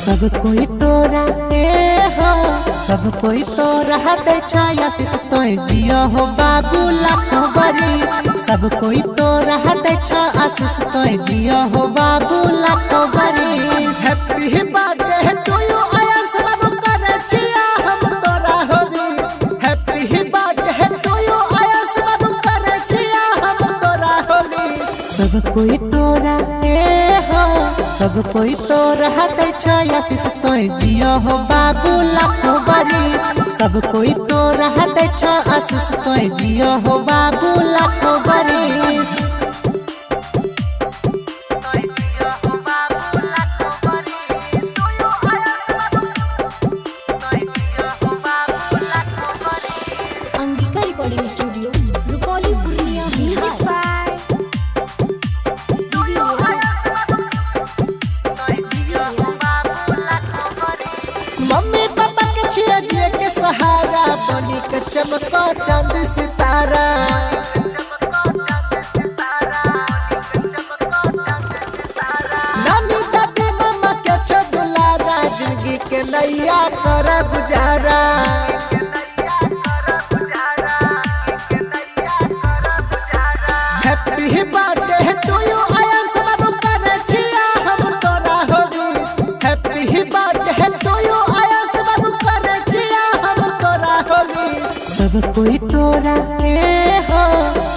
सब कोई तोरा हो, सब कोई तोरा दे आशीष तो जियो हो बाबू लाखों बरी। सब कोई तोरा दे आशीष तो जियो हो बाबू लाखों बरी। Happy birthday to you Aayansh बाबू करे छिया हम तोरा होबी। Happy birthday to you Aayansh बाबू करे छिया हम तोरा होबी। सब कोई तोरा हो, सब कोई तोरा दे आशीष तो जियो हो बाबू लाखों बरी। सब कोई तोरा दे आशीष तो जियो हो बाबू लाखों बरी। Angika recording studio Rupauli Purnia Bihar. Mummy papa के छिया जिए के सहारा बनी के चमको चांद सितारा। नानी दादी मामा के छो दुलारा जिंदगी के नैया कर गुजारा। Happy birthday to you Aayansh बाबू करे छिया हम तोरा होबी। Happy birthday to you Aayansh बाबू करे छिया हम तोरा होबी। सब कोई तोरा हो,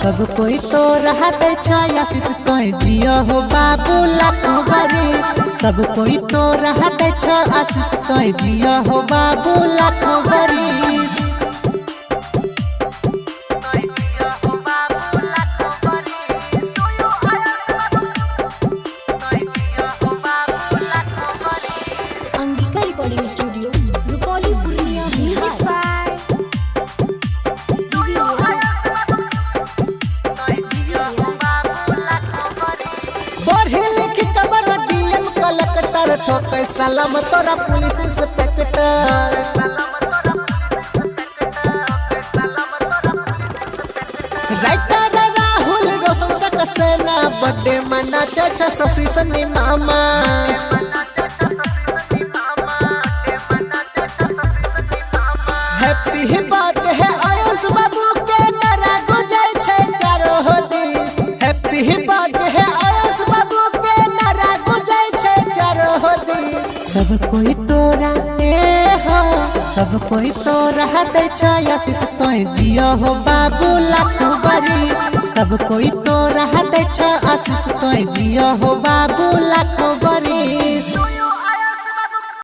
सब कोई तोरा दे आशीष तो जियो हो बाबू लाखों बरी। सब कोई तोरा दे आशीष तो जियो हो बाबू लाखों बरी। Angika recording studio Rupauli Purnia Bihar. पढ़े लिखे कबर डीएम कलेक्टर ठोके सलाम तोरा पुलिस इंस्पेक्टर। राइटर राहुल रोशन सक्सेना बर्थडे मनाते छ शशि सनी मामा। हैप्पी बर्थडे आयुष बाबू के नारा गुजर छै चारो हो दिस। हैप्पी बर्थडे आयुष बाबू के नारा गुजर छै चारो हो दिस। सब कोई तोरा हो, सब कोई तोरा दे आशीष तो जियो हो बाबू लाखों बरी। सब कोई तोरा दे आशीष तो जियो हो बाबू लाखों बरी।